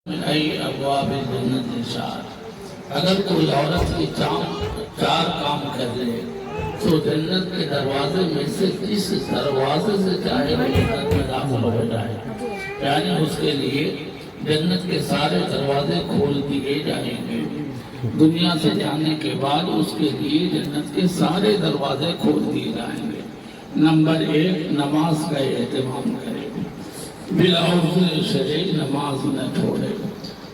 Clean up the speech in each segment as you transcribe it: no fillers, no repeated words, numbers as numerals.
من ای ابواب جنت شاء، اگر کوئی عورت یہ چار کام کر لے تو جنت کے دروازے میں سے اس دروازے سے چاہے وہ جنت میں داخل ہو جائے، یعنی اس کے لیے جنت کے سارے دروازے کھول دیے جائیں گے۔ دنیا سے جانے کے بعد اس کے لیے جنت کے سارے دروازے کھول دیے جائیں گے۔ نمبر 1، نماز کا اہتمام کرے، بلا عذر شرعی نماز نہ چھوڑے۔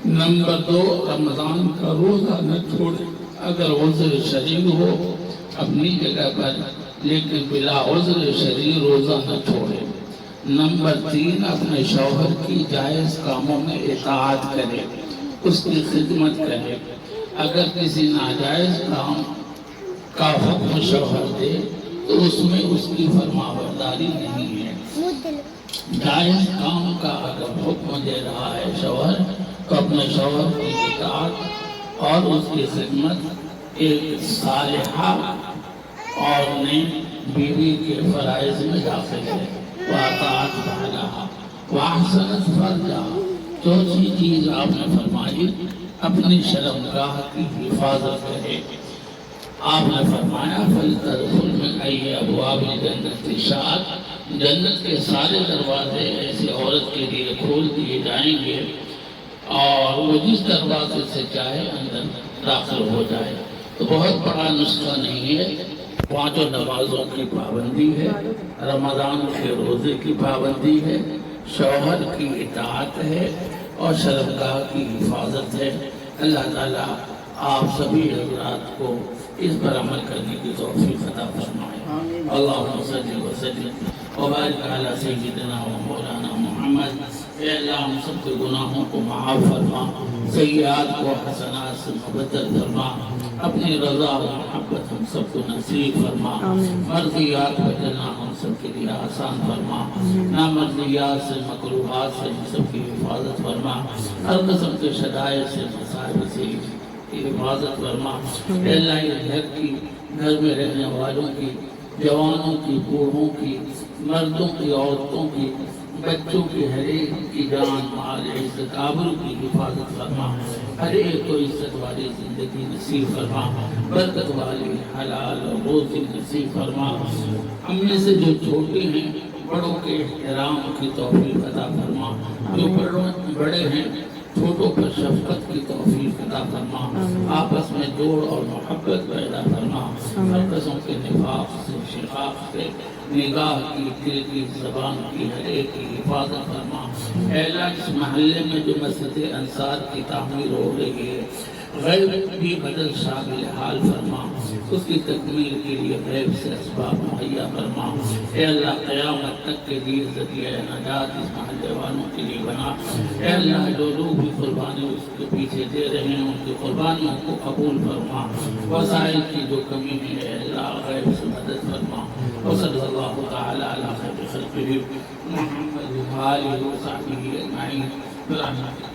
نمبر 2، رمضان کا روزہ نہ چھوڑے، اگر عذر شرعی ہو اپنی جگہ پر، لیکن بلا عذر شرعی روزہ نہ چھوڑے۔ نمبر 3، اپنے شوہر کی جائز کاموں میں اطاعت کرے، اس کی خدمت کرے۔ اگر کسی ناجائز کام کا حکم شوہر دے تو اس میں اس کی فرمانبرداری نہیں ہے۔ جائز کام کا اگر حکم دے رہا ہے شوہر تو اپنے شوہر کی اطاعت اور اس کی خدمت ایک صالحہ اور نیک بیوی کے فرائض میں داخل ہے۔ وَأَطَاعَتْ بَعْلَهَا وَأَحْسَنَتْ فَرْجَهَا، چوتھی چیز آپ نے فرمائی اپنی شرمگاہ کی حفاظت کرے۔ آپ نے فرمایا فَلْتَدْخُلْ مِنْ أَيِّ أَبْوَابِ الْجَنَّةِ شَاءَتْ، جنت کے سارے دروازے ایسی عورت کے لیے کھول دیے جائیں گے اور وہ جس دروازے سے چاہے اندر داخل ہو جائے۔ تو بہت بڑا نسخہ نہیں ہے، 5 نمازوں کی پابندی ہے، رمضان کے روزے کی پابندی ہے، شوہر کی اطاعت ہے اور شرمگاہ کی حفاظت ہے۔ اللہ تعالیٰ آپ سبھی حضرات کو اس پر عمل کرنے کی توفیق عطا فرمائے۔ اللہم صلی وسلم وبارک علی سیدنا و مولانا محمد۔ اے اللہ ہم سب کے گناہوں کو معاف فرما، سیئات کو حسنات سے مبدل فرما، اپنی رضا و محبت ہم سب کو نصیب فرما، مرضیات کا چلنا ہم سب کے لیے آسان فرما، نامرضیات سے مکروہات سے ہم سب کی حفاظت فرما، ہر قسم کے شدائد سے مصائب سے حفاظت فرما۔ اے اللہ یہ گھر میں رہنے والوں کی، جوانوں کی، بوڑھوں کی، مردوں کی، عورتوں کی، بچوں کی، ہر ایک کی جان مال عزت آبرو کی حفاظت فرما، ہر ایک کو عزت والی زندگی نصیب فرما، برکت والی حلال اور روزی نصیب فرما۔ ہم میں سے جو چھوٹے ہیں بڑوں کے احترام کی توفیق عطا فرما، جو بڑے ہیں چھوٹوں پر شفقت کی توفیق عطا فرما، آپس میں جوڑ اور محبت پیدا فرما، ہر قسم کے نفاق سے، شقاق سے، نگاہ کی، دل کی، زبان کی، ہر ایک کی حفاظت فرما۔ اے اللہ اس محلے میں جو مسجد انصار کی تعمیر ہو رہی ہے، غیب بھی بدل شامل حال فرما، اس کی تکمیل کے لیے غیب سے اسباب مہیا فرما۔ اے اللہ قیامت تک کے لیے ذریعہ نجات اس محلے والوں کے لیے بنا۔ اے اللہ جو لوگ بھی قربانی اس کے پیچھے دے رہے ہیں ان کی قربانیوں کو قبول فرما، وسائل کی جو کمی ہے اے اللہ غیب سے مدد فرما۔ وصلی اللہ تعالی علی خیر خلقہ محمد و آلہ و صحبہ اجمعین برحمتک۔